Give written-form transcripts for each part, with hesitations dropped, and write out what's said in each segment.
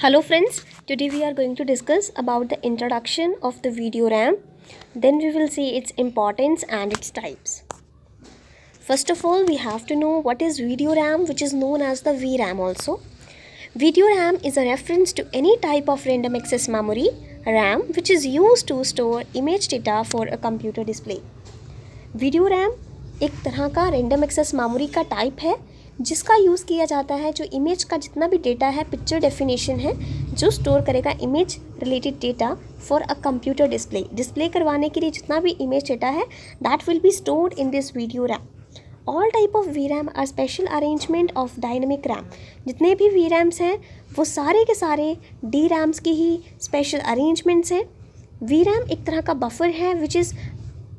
Hello friends, today we are going to discuss about the introduction of the video RAM. Then we will see its importance and its types. First of all, we have to know what is video RAM, which is known as the VRAM also. Video RAM is a reference to any type of random access memory RAM which is used to store image data for a computer display. Video RAM एक तरह का random access memory का type है जिसका use किया जाता है जो इमेज का जितना भी डेटा है, पिक्चर डेफिनेशन है, जो स्टोर करेगा image related data for a computer display करवाने के लिए जितना भी इमेज डेटा है that will be stored in this video RAM. All type of V RAM are special arrangement of dynamic RAM. जितने भी वी रैम्स हैं वो सारे के सारे डी रैम्स की ही स्पेशल अरेंजमेंट्स हैं. वी रैम एक तरह का बफर है which is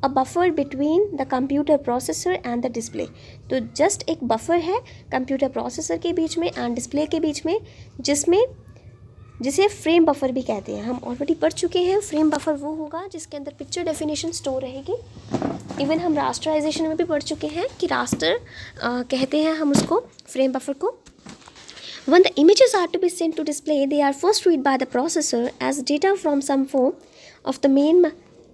a buffer between the computer processor and the display. तो जस्ट एक बफर है कंप्यूटर प्रोसेसर के बीच में एंड डिस्प्ले के बीच में, जिसे फ्रेम बफर भी कहते हैं. हम ऑलरेडी पढ़ चुके हैं फ्रेम बफर वो होगा जिसके अंदर पिक्चर डेफिनेशन स्टोर रहेगी. इवन हम रास्टराइजेशन में भी पढ़ चुके हैं कि रास्टर कहते हैं हम उसको फ्रेम बफर को. When the images are to be sent to display, they are first read by the processor as data from some form of the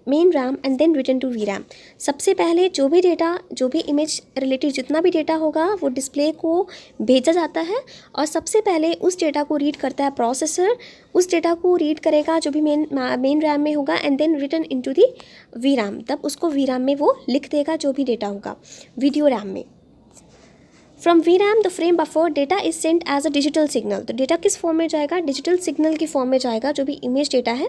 main RAM and then written to VRAM. सबसे पहले जो भी image related जितना भी data होगा वो display को भेजा जाता है और सबसे पहले उस डेटा को रीड करता है प्रोसेसर. उस डेटा को रीड करेगा जो भी मेन रैम में होगा and then written into the VRAM. तब उसको VRAM में वो लिख देगा जो भी डेटा होगा वीडियो रैम में. From VRAM the frame buffer data is sent as a digital signal. तो डेटा किस फॉर्म में जाएगा? डिजिटल सिग्नल की फॉर्म में जाएगा जो भी इमेज डेटा है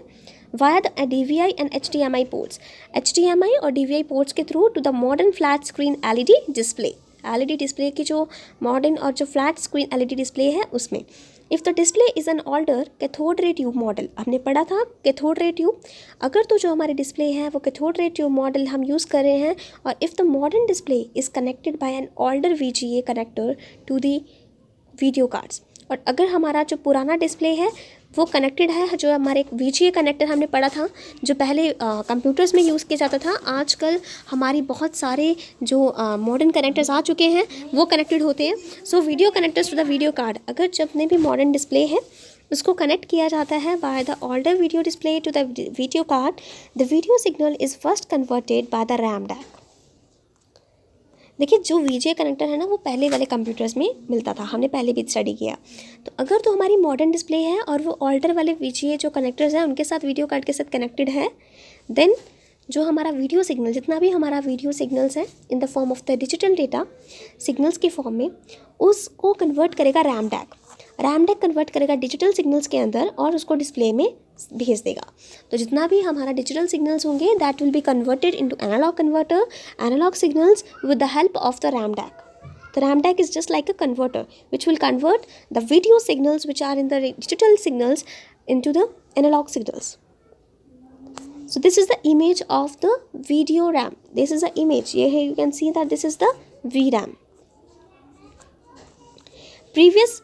via the DVI and HDMI ports. HDMI और DVI पोर्ट्स के through to the modern flat screen LED display. LED display की जो मॉडर्न और जो फ्लैट स्क्रीन LED डिस्प्ले है उसमें. If the display is an older cathode ray tube model, हमने पढ़ा था कैथोड रे ट्यूब. अगर तो जो हमारे डिस्प्ले है वो कैथोड रे ट्यूब मॉडल हम यूज़ कर रहे हैं और if the modern display is connected by an older VGA connector to the video cards. और अगर हमारा जो पुराना डिस्प्ले है वो कनेक्टेड है, जो हमारे एक VGA कनेक्टर हमने पढ़ा था जो पहले कंप्यूटर्स में यूज़ किया जाता था, आजकल हमारी बहुत सारे जो मॉडर्न कनेक्टर्स आ चुके हैं वो कनेक्टेड होते हैं. So video connectors to the video card. अगर जितने भी मॉडर्न डिस्प्ले है उसको कनेक्ट किया जाता है by the older video display to the video card. The video signal is first converted by the RAM DAC. देखिए जो VGA कनेक्टर है ना वो पहले वाले कंप्यूटर्स में मिलता था, हमने पहले भी स्टडी किया. तो अगर तो हमारी मॉडर्न डिस्प्ले है और वो ऑल्डर वाले VGA जो कनेक्टर्स हैं उनके साथ वीडियो कार्ड के साथ कनेक्टेड है, देन जो हमारा वीडियो सिग्नल जितना भी हमारा वीडियो सिग्नल्स है in the form of the digital data signals के फॉर्म में उसको कन्वर्ट करेगा RAM DAC. RAM DAC convert करेगा डिजिटल सिग्नल्स के अंदर और उसको डिस्प्ले में भेज देगा. तो जितना भी हमारा डिजिटल सिग्नल्स होंगे that will be converted into analog converter, analog signals with the help of the RAM DAC. The RAM DAC is just like a converter which will convert the video signals which are in the digital signals into the analog signals. So this is the image of the video RAM. This is the image. Here you can see that this is the VRAM. Previous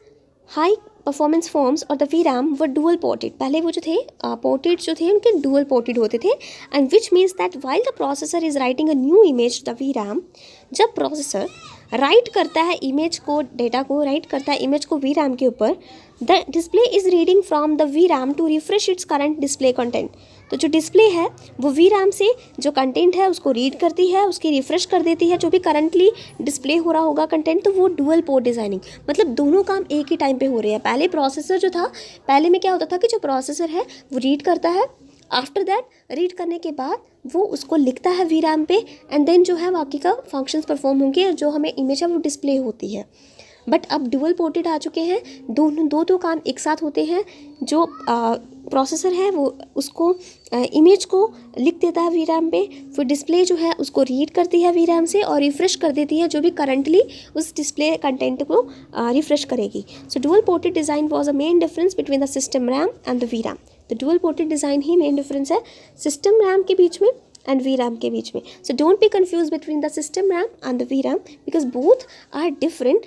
high performance forms और the VRAM were dual ported. पहले वो जो थे ported जो थे उनके dual ported होते थे and which means that while the processor is writing a new image the VRAM, जब प्रोसेसर राइट करता है इमेज को, डेटा को राइट करता है इमेज को VRAM के ऊपर, the display is reading from the VRAM to refresh its current display content. तो जो डिस्प्ले है वो VRAM से जो कंटेंट है उसको रीड करती है, उसकी रिफ्रेश कर देती है जो भी करंटली डिस्प्ले हो रहा होगा कंटेंट. तो वो डुअल पोर्ट डिज़ाइनिंग मतलब दोनों काम एक ही टाइम पे हो रहे हैं. पहले प्रोसेसर जो था, पहले में क्या होता था कि जो प्रोसेसर है वो रीड करता है, आफ्टर दैट रीड करने के बाद वो उसको लिखता है VRAM पे एंड देन जो है बाकी का फंक्शंस परफॉर्म होंगे, जो हमें इमेज है वो डिस्प्ले होती है. बट अब डुअल पोर्टेड आ चुके हैं, दो काम एक साथ होते हैं. जो प्रोसेसर है वो उसको इमेज को लिख देता है VRAM पे, फिर डिस्प्ले जो है उसको रीड करती है VRAM से और रिफ्रेश कर देती है जो भी करंटली उस डिस्प्ले कंटेंट को रिफ्रेश करेगी. So dual ported design was a main difference between the system RAM and the VRAM. तो डुअल पोर्टेड डिज़ाइन ही मेन डिफरेंस है सिस्टम रैम के बीच में एंड VRAM के बीच में. So don't be confuse between the system RAM and the VRAM because both are different,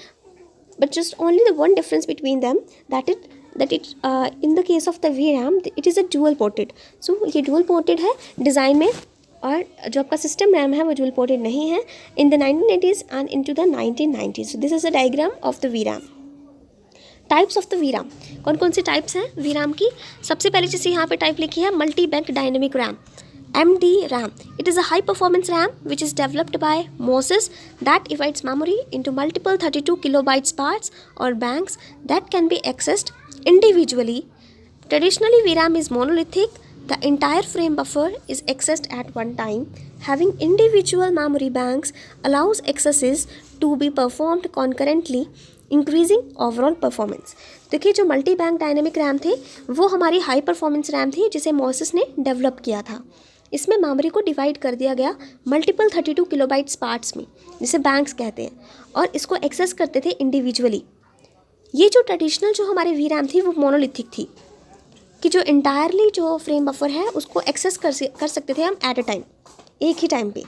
but just only the one difference between them that it in the case of the VRAM it is a dual ported. So ये dual ported है design में और जो आपका system RAM है वो dual ported नहीं है in the 1980s and into the 1990s. So this is a diagram of the VRAM. Types of the VRAM, कौन कौन सी टाइप्स हैं वीराम की? सबसे पहले जैसे यहाँ पे टाइप लिखी है multi bank dynamic RAM, MD RAM. It is a high performance RAM which is developed by MOSIS that divides memory into multiple 32 kilobytes parts or banks that can be accessed individually. Traditionally, VRAM is monolithic. The entire frame buffer is accessed at one time. Having individual memory banks allows accesses to be performed concurrently, increasing overall performance. देखिए जो multi bank dynamic RAM थे वो हमारी high performance RAM थी जिसे मोसिस ने develop किया था. इसमें मेमोरी को डिवाइड कर दिया गया मल्टीपल 32 किलोबाइट्स पार्ट्स में, जिसे बैंक्स कहते हैं, और इसको एक्सेस करते थे इंडिविजुअली. ये जो ट्रेडिशनल जो हमारे वी रैम थी वो मोनोलिथिक थी कि जो इंटायरली जो फ्रेम बफर है उसको एक्सेस कर सकते थे हम एट अ टाइम, एक ही टाइम पे.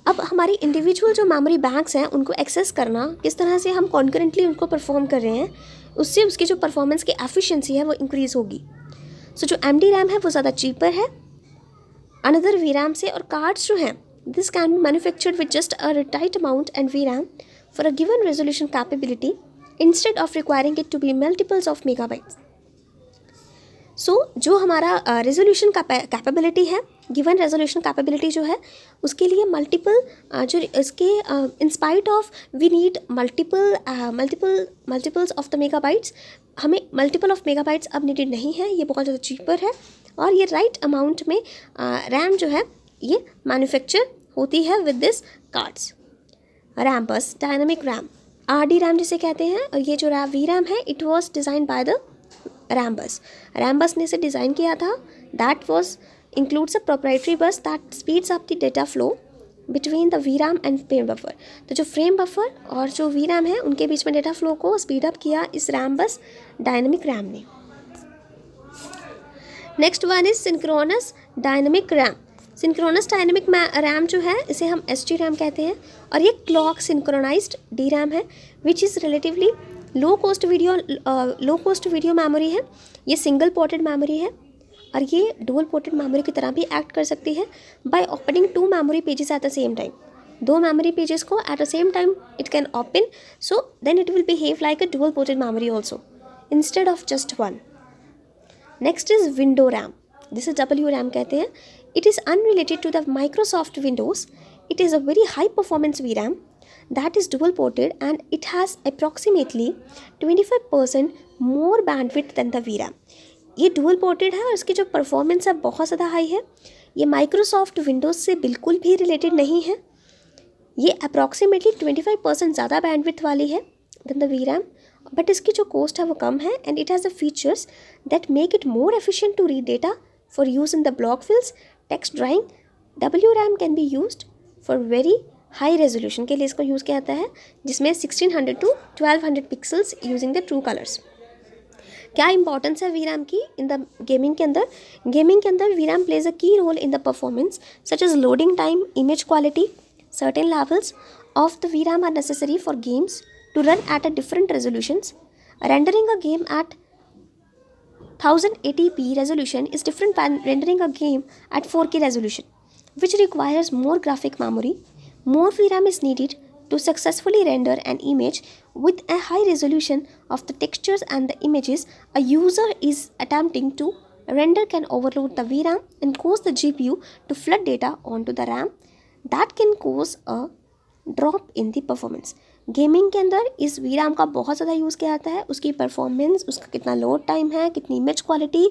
अब हमारी इंडिविजुअल जो मेमोरी बैंक्स हैं उनको एक्सेस करना किस तरह से हम कॉन्करेंटली उनको परफॉर्म कर रहे हैं, उससे उसकी जो परफॉर्मेंस की एफिशिएंसी है वो इंक्रीज़ होगी. सो जो MD रैम है वो ज़्यादा चीपर है अनदर वी रैम से. और कार्ड्स जो हैं this can be manufactured with just a tight amount and V RAM for a given resolution capability instead of requiring it to be multiples of megabytes. So जो हमारा resolution capability है, given resolution capability जो है उसके लिए multiple जो इसके in spite of we need multiples of the megabytes, हमें मल्टीपल ऑफ मेगाबाइट्स अब नीडेड नहीं है. ये बहुत ज़्यादा चीपर है और ये राइट अमाउंट में रैम जो है ये मैन्युफैक्चर होती है विद दिस कार्ड्स. रैम बस डायनामिक रैम, RD रैम जिसे कहते हैं, और ये जो वी रैम है it was design by the RAM बस ने इसे डिज़ाइन किया था. That was includes a proprietary bus that speeds up the data flow between the VRAM and frame buffer. तो जो फ्रेम बफर और जो VRAM है उनके बीच में डेटा फ्लो को स्पीड अप किया इस रैम बस डायनेमिक रैम ने. Next one is synchronous dynamic RAM. Synchronous dynamic RAM जो है इसे हम SG रैम कहते हैं और ये क्लॉक सिंक्रोनाइज्ड DRAM है which is relatively low cost video memory है. ये सिंगल पोर्टेड मेमोरी है और ये डुअल पोर्टेड मेमोरी की तरह भी एक्ट कर सकती है by opening 2 memory pages at the same time. 2 memory pages को at the same time it can open, so then it will behave like a dual ported memory also instead of just one. Next is window RAM, this is W RAM कहते हैं. It is unrelated to the Microsoft Windows. It is a very high performance V RAM that is dual ported and it has approximately 25% more bandwidth than the VRAM. ये dual ported है और इसकी जो performance है बहुत ज़्यादा high है. ये माइक्रोसॉफ्ट विंडोज़ से बिल्कुल भी रिलेटेड नहीं है. ये अप्रॉक्सीमेटली 25% ज़्यादा बैंडविड्थ वाली है देन द VRAM, बट इसकी जो कॉस्ट है वो कम है and it has the features that make it more efficient to read data for use in the block fills, text drawing. WRAM can be used for very high resolution के लिए इसको use किया जाता है जिसमें 1600 to 1200 pixels using the true colours. क्या importance है VRAM की इन द गेमिंग के अंदर? गेमिंग के अंदर VRAM plays a key role in the performance such as loading time, image quality. Certain levels of the VRAM are necessary for games to run at a different resolutions. Rendering a game at 1080p resolution is different than rendering a game at 4K resolution, which requires more graphic memory. More VRAM is needed to successfully render an image with a high resolution of the textures and the images a user is attempting to render can overload the VRAM and cause the GPU to flood data onto the RAM. That can cause a drop in the performance. Gaming के अंदर इस VRAM का बहुत ज़्यादा use किया जाता है. उसकी परफॉर्मेंस, उसका कितना लोड टाइम है, कितनी इमेज क्वालिटी,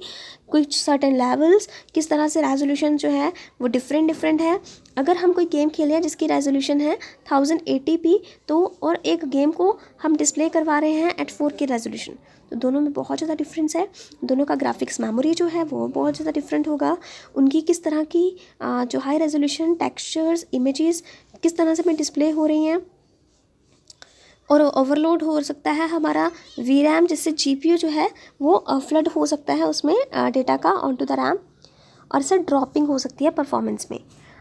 कुछ सर्टेन लेवल्स, किस तरह से रेजोल्यूशन जो है वो डिफरेंट है. अगर हम कोई गेम खेल रहे हैं जिसकी रेजोल्यूशन है 1080p तो और एक गेम को हम डिस्प्ले करवा रहे हैं एट 4K रेजोल्यूशन, तो दोनों में बहुत ज़्यादा डिफरेंस है. दोनों का ग्राफिक्स मेमोरी जो है वो बहुत ज़्यादा डिफरेंट होगा. उनकी किस तरह की जो हाई रेजोल्यूशन टेक्सचर्स, इमेजेस किस तरह से में डिस्प्ले हो रही हैं, और ओवरलोड हो सकता है हमारा VRAM जिससे GPU जो है वो फ्लड हो सकता है उसमें डेटा का ऑनटू द रैम, और इससे ड्रॉपिंग हो सकती है परफॉर्मेंस में.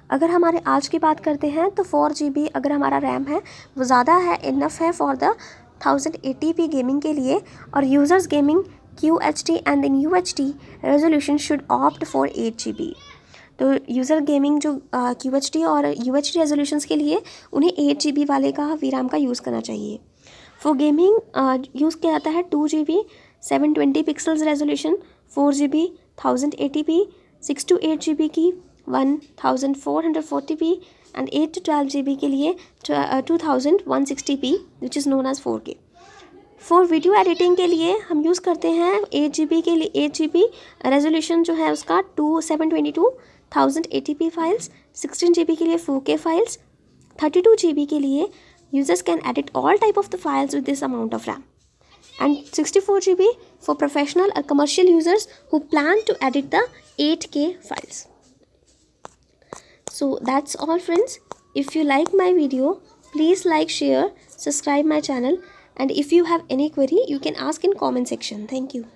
अगर हमारे आज की बात करते हैं तो 4 GB अगर हमारा रैम है वो ज़्यादा है, इनफ है फॉर द 1080p गेमिंग के लिए. और users gaming QHD and then UHD resolution should opt for 8 GB. तो यूज़र गेमिंग जो QHD और UHD रेजोल्यूशंस के लिए उन्हें 8 GB वाले का VRAM का यूज़ करना चाहिए. फॉर गेमिंग यूज़ किया जाता है 2 GB 720 pixels resolution, 4 GB 1080p, 6 to 8 GB की 1440p एंड 8 to 12 GB के लिए 2160p which is known as 4K। For video editing के लिए हम यूज़ करते हैं 8 GB के लिए 8 GB रेजोल्यूशन जो है उसका 722 1080p फाइल्स, 16 GB के लिए 4K फाइल्स, 32 GB के लिए users can edit all type of the files with this amount of RAM, and 64 GB for professional or commercial users who plan to edit the 8K files. So that's all friends. If you like my video, please like, share, subscribe my channel, and if you have any query you can ask in comment section. Thank you.